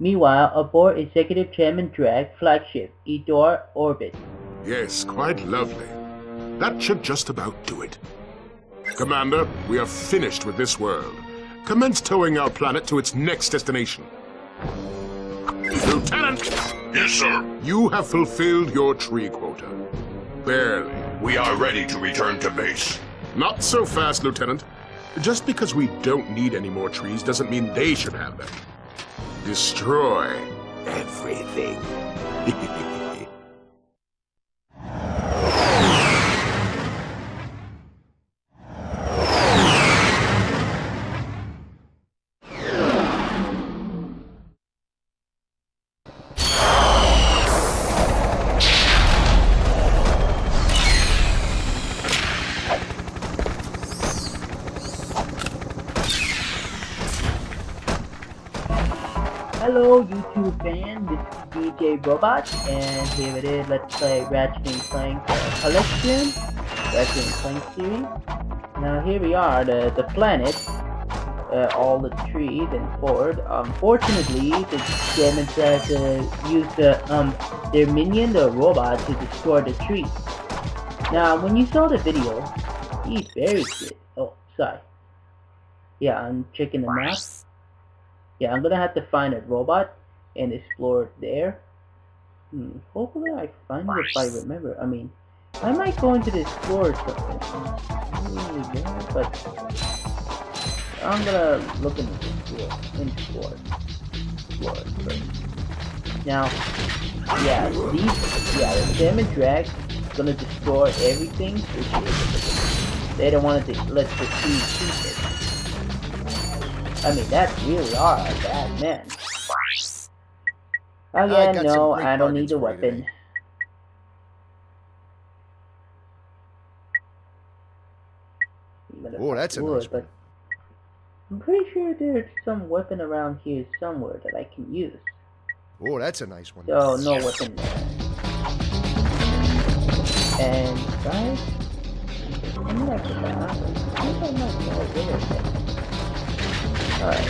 Meanwhile, aboard Executive Chairman Drag flagship Etor orbit. Yes, quite lovely. That should just about do it. Commander, we are finished with this world. Commence towing our planet to its next destination. Lieutenant! Yes, sir. You have fulfilled your tree quota. Barely. We are ready to return to base. Not so fast, Lieutenant. Just because we don't need any more trees doesn't mean they should have them. Destroy everything. Hello YouTube fan, this is DJ Robot, and here it is, let's play Ratchet Clank Collection, Ratchet Clank series. Now here we are, the planet, all the trees and forward. Unfortunately, the Germans had to use their minion, the robot, to destroy the trees. Now when you saw the video, he's very good. Oh, sorry. Yeah, I'm checking the map. Yeah, I'm gonna have to find a robot and explore it there. Hopefully I find it if I remember. I mean, I might go into the explorer something. But I'm gonna look into the explore first. Now, the Sam and Drag gonna destroy everything, which they don't want to let the trees keep it. I mean, that really are a bad man. Oh yeah, no, I don't need a weapon. Oh, that's a nice one. I'm pretty sure there's some weapon around here somewhere that I can use. Oh, that's a nice one. So, no weapon there. And, guys, I might go there. Alright.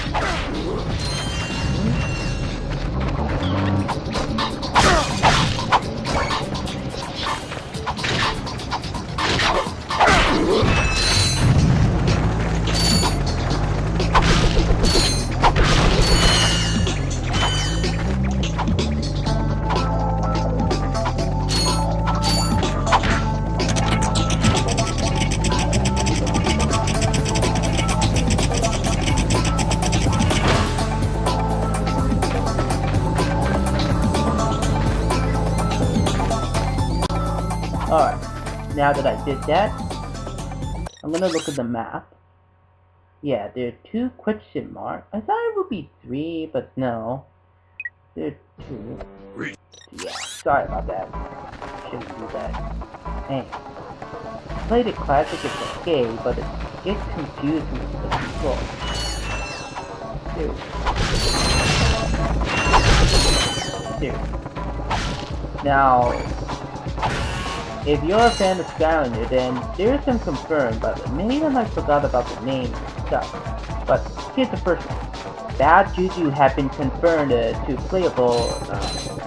Alright, now that I did that, I'm gonna look at the map. Yeah, there are 2 question marks. I thought it would be 3, but no. There are 2. Yeah, sorry about that. Shouldn't do that. Hey. Play the classic is okay, but it gets confusing with the control. Dude. Now, if you're a fan of Skylander, then there is some confirmed, but many of them I forgot about the name and stuff. But here's the first one. Bad Juju have been confirmed to playable,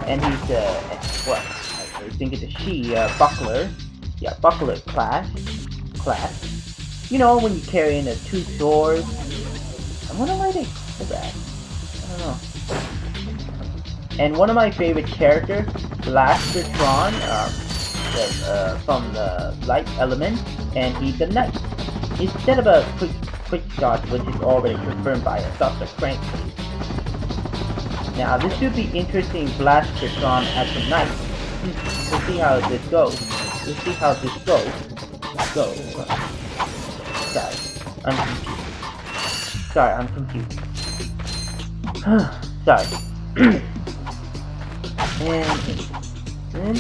and he's what? I think it's a she, Buckler. Yeah, Buckler class. You know, when you carry in 2 swords. I wonder why they call that. I don't know. And one of my favorite characters, Blastertron, from the light element, and he's a knight. Instead of a quick shot, which is already confirmed by a Dr. Crank. Now this should be interesting. Blastertron as a knight. We'll see how this goes. Sorry, I'm confused. Sorry. And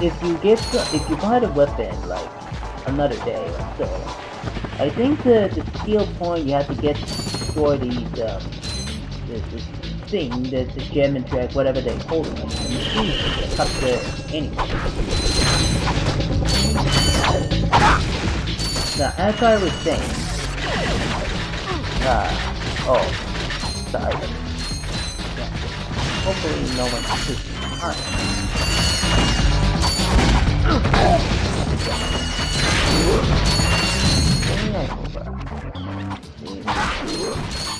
if you buy the weapon like another day or so, I think the skill point you have to get to destroy the thing, the gem and track, whatever they call it, the machine to cut the enemy. Now, as I was saying, sorry. Yeah. Hopefully no one takes time.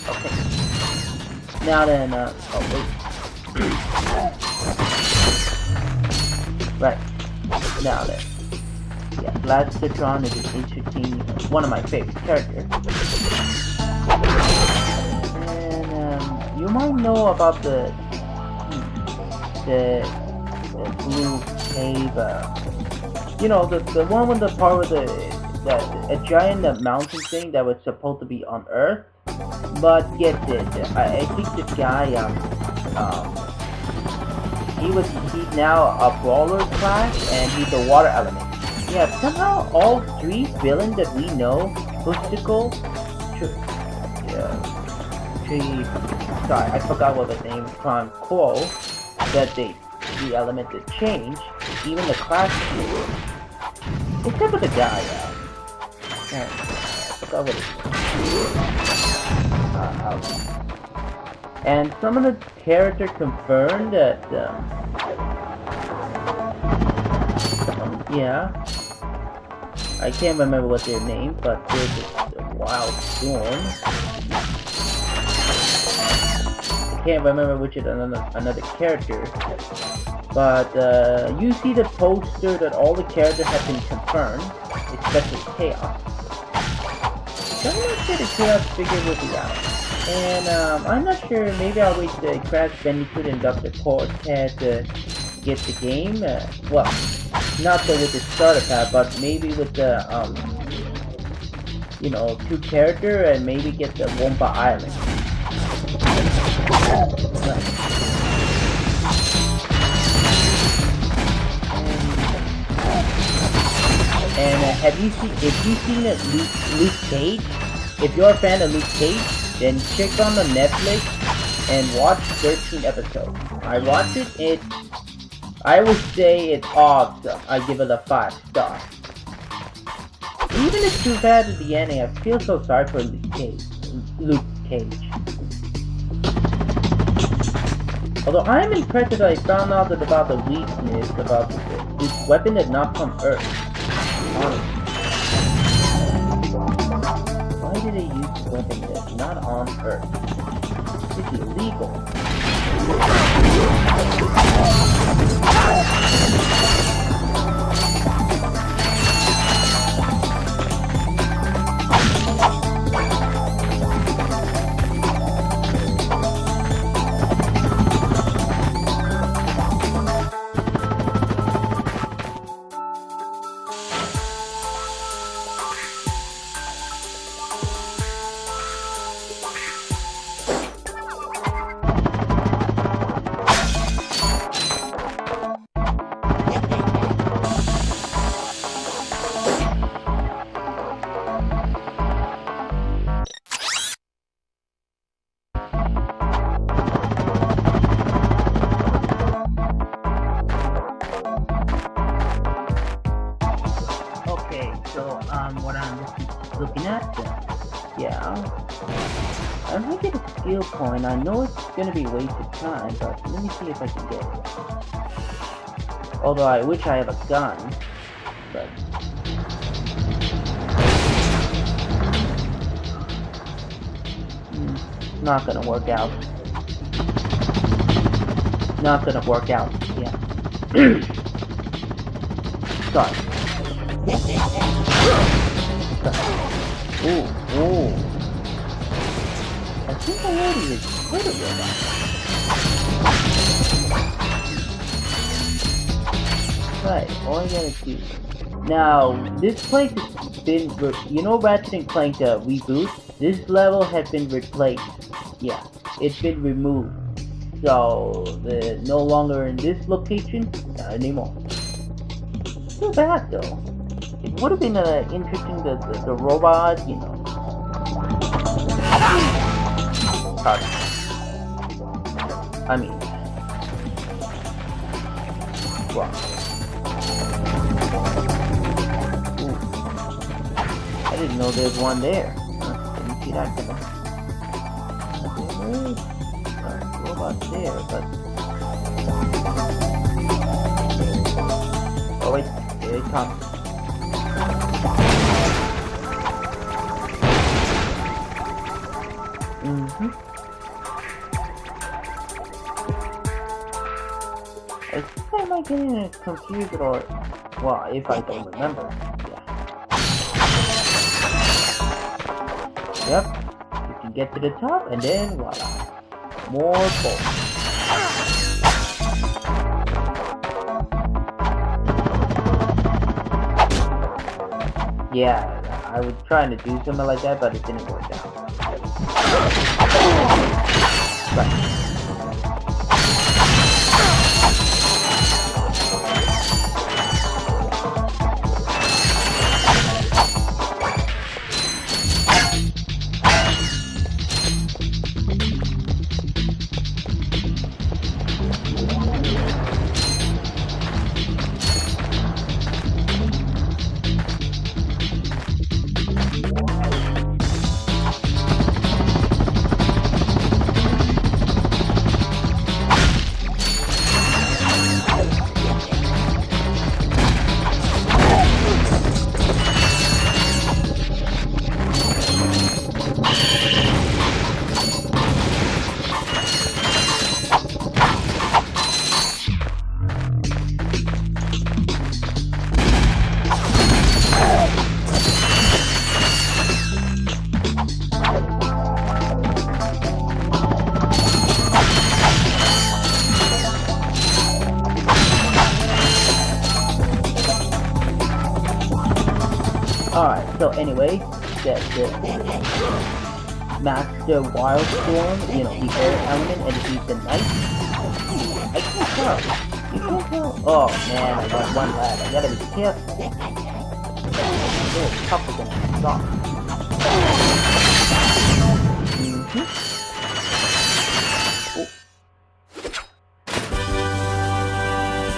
Okay. Now then, oh wait. Right. Now then. Yeah, Blastron is an interesting, one of my favorite characters. And you might know about the blue cave. You know, the one with the part with a giant mountain thing that was supposed to be on Earth. But get this, I think this guy he's now a brawler class and he's a water element. Yeah, somehow all three villains that we know, Mystical, sorry, I forgot what the name is from, Quo, that the element that change, even the class change. Except for the guy, I forgot what his name. And some of the characters confirmed that, yeah, I can't remember what their name, but there's a Wild Storm. I can't remember which is another character, but you see the poster that all the characters have been confirmed, especially Chaos. So I'm not sure the Chaos figure will be out. And I'm not sure, maybe I'll wait the Crash Bandicoot and Dr. Cortez to get the game. Well, not so with the starter pack, but maybe with the, you know, 2 character and maybe get the Womba Island. And if you've seen Luke Cage, if you're a fan of Luke Cage, then check on the Netflix and watch 13 episodes. I watched it, I would say it's awesome. I give it a 5 star. Even if it's too bad at the ending, I feel so sorry for Luke Cage. Although I am impressed that I found out about the weakness about this weapon that not from Earth. Honestly. Why did they use a weapon that's not on Earth? It's illegal. What I'm looking at, yeah, I might get a skill point. I know it's gonna be wasted time, but let me see if I can get it. Although I wish I have a gun, but not gonna work out. Not gonna work out. Yeah. Sorry. Ooh. I think I already recorded with that. Right, all I gotta do. Now, this place has been, you know Ratchet Clank reboot? This level has been replaced. Yeah, it's been removed. So, no longer in this location, not anymore. too bad though. It would have been interesting the robot, you know. I mean, wow. Ooh. I didn't know there's one there. Didn't see that coming. Robot there, but oh wait, here it comes. I think I might get confused or, well, if I don't remember. Yeah. Yep. You can get to the top and then voila. More bolts. Yeah, I was trying to do something like that, but it didn't work out. Right. Alright, so anyway, the Master Wildstorm, you know, the air element, and he's the knight. I can't tell. You can't tell. Oh man, I got one lad. I gotta be careful. They're tougher than I thought.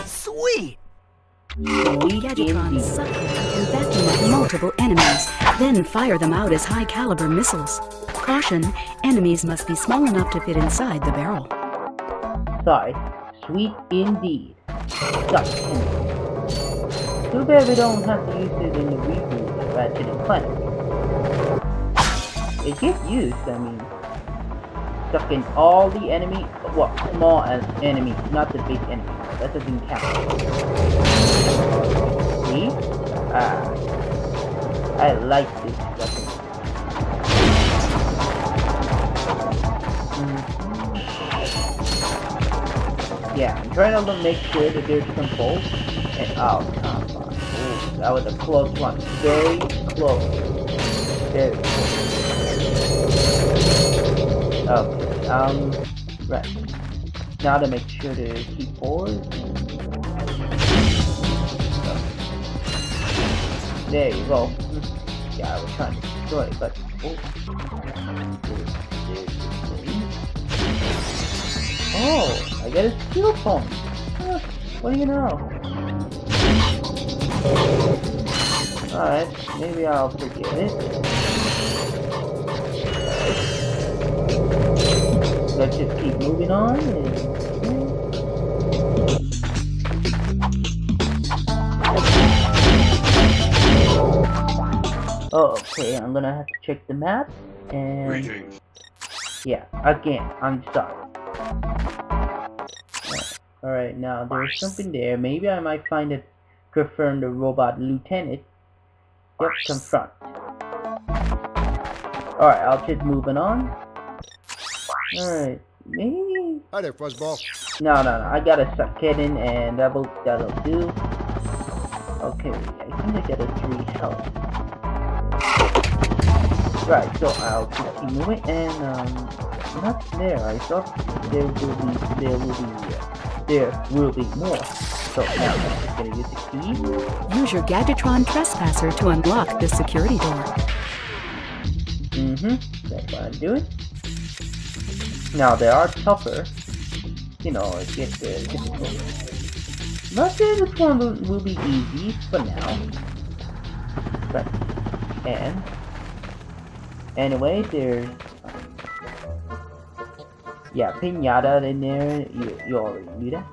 Sweet! Sweet Gadgetron suck and vacuum up multiple enemies, then fire them out as high-caliber missiles. Caution, enemies must be small enough to fit inside the barrel. Sorry, sweet indeed. Suck. Too bad we don't have to use it in the reboot of Ratchet Clank. It gets used, I mean, sucking all the enemy, well, small enemies, not the big enemy. That doesn't count. See? I like this weapon. Yeah, I'm trying to make sure that there's some bolts. And oh, come on. Ooh, that was a close one. Very close. Very close. Okay, right. Now to make sure to keep forward. There you go. Yeah, I was trying to destroy it, but oh, I get a skill point. What do you know? Alright, maybe I'll forget it. Let's just keep moving on. Oh, okay, I'm gonna have to check the map, and yeah, again, I'm sorry. Alright, now there's something there. Maybe I might find it. Confirm the robot lieutenant. Yep, confront. Alright, I'll keep moving on. Alright, maybe. Hi there, Fuzzball. No, I gotta suck it in, and that'll do. Okay, I think I got a 3 health. Right, so I'll just keep moving, and not there. I thought there will be there will be more. So now I'm just gonna use the key. Use your Gadgetron Trespasser to unlock the security door. That's what I'm doing. Now they are tougher. You know, it gets difficult. Not sure this one will be easy for now. But, and anyway, there's yeah, pinata in there. You already knew that.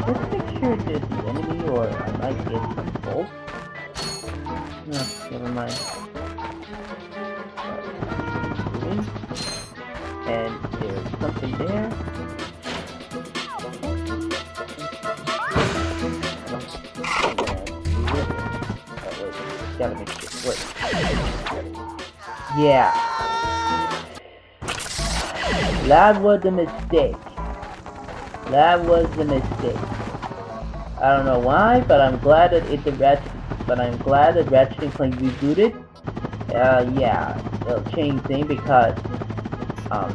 Let's make sure there's the enemy, or I might get some bolts. No, never mind. And there's something there. Gotta make this work. Yeah. That was a mistake. That was a mistake. I don't know why, but I'm glad that it's a Ratchet. But I'm glad that Ratchet Clank rebooted. Yeah, it'll change things because I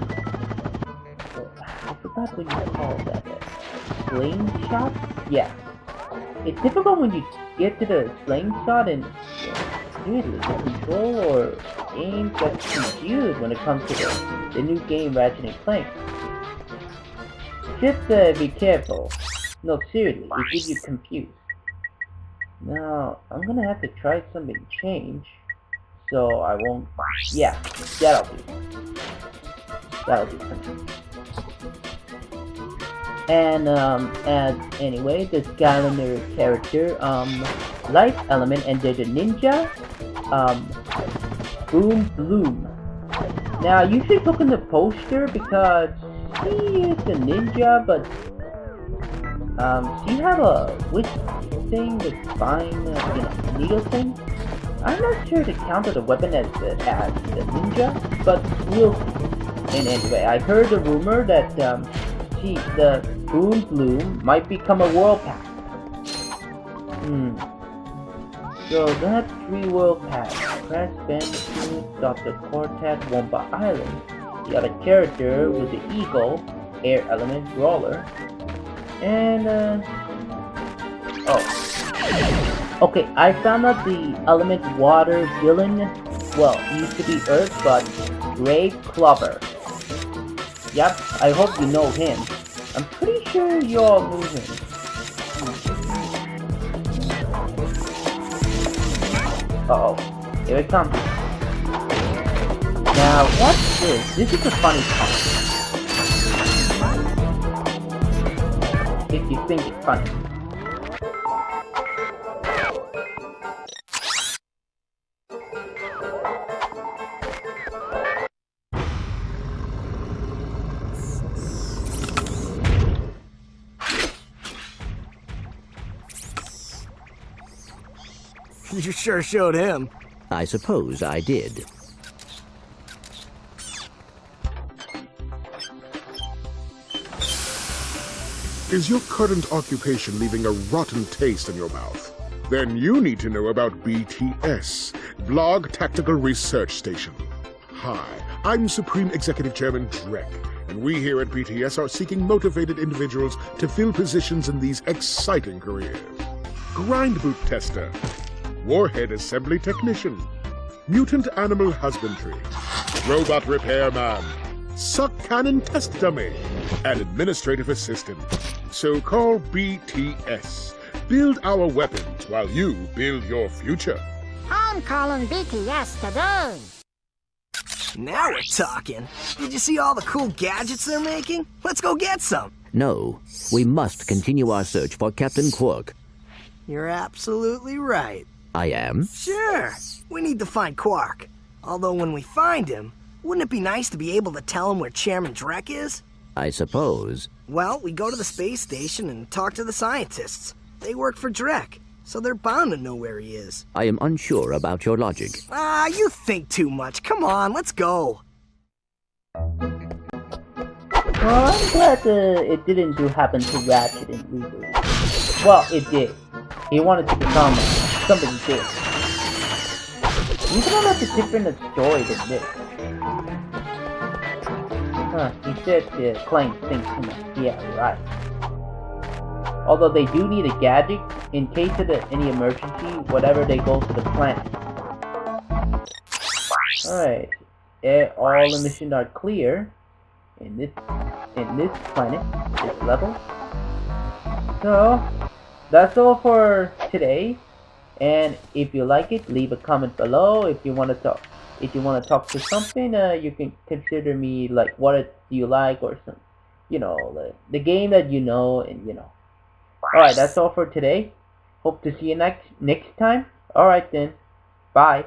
forgot what you call that. Slingshot? Yeah. It's difficult when you get to the slingshot and seriously, the control or aim gets confused when it comes to the new game Ratchet Clank. Just be careful. No, seriously, it gets you confused. Now, I'm gonna have to try something change, so I won't. Yeah, that'll do. That'll do for me. And anyway, the Skylander character, Light Element, and there's a ninja, Boom Bloom. Now, you should look in the poster because she is a ninja, but she have a witch thing, the spine, needle thing. I'm not sure to count the weapon as the ninja, but we'll see. And anyway, I heard a rumor that the Boom Bloom might become a world pass. So that's 3 world pass. Crash Bandicoot, Dr. Quartet, Womba Island. The other character was the Eagle, Air Element Brawler. And okay, I found out the element water villain, well, used to be Earth, but Ray Clover. Yep, I hope you know him. I'm pretty sure you're moving. Uh-oh, here it comes. Now, what's this? This is a funny part. If you think it's funny. You sure showed him. I suppose I did. Is your current occupation leaving a rotten taste in your mouth? Then you need to know about BTS, Blog Tactical Research Station. Hi, I'm Supreme Executive Chairman Drek, and we here at BTS are seeking motivated individuals to fill positions in these exciting careers. Grind boot tester, warhead assembly technician, mutant animal husbandry, robot repairman, suck cannon test dummy, and administrative assistant. So call BTS. Build our weapons while you build your future. I'm calling BTS today. Now we're talking. Did you see all the cool gadgets they're making? Let's go get some. No, we must continue our search for Captain Quark. You're absolutely right. I am? Sure. We need to find Quark. Although when we find him, wouldn't it be nice to be able to tell him where Chairman Drek is? I suppose. Well, we go to the space station and talk to the scientists. They work for Drek, so they're bound to know where he is. I am unsure about your logic. Ah, you think too much. Come on, let's go. Well, I'm glad it didn't happen to Ratchet in reboot. Well, it did. He wanted to become something big. Even though that's a different story than this. Huh, he said Clank thinks too much. Yeah, right. Although they do need a gadget in case of any emergency, whatever they go to the planet. Alright. All emissions are clear in this planet, this level. So that's all for today. And if you like it, leave a comment below. If you want to talk to something, you can consider me like what do you like or some, the game that you know, and Alright, that's all for today. Hope to see you next time. Alright then. Bye.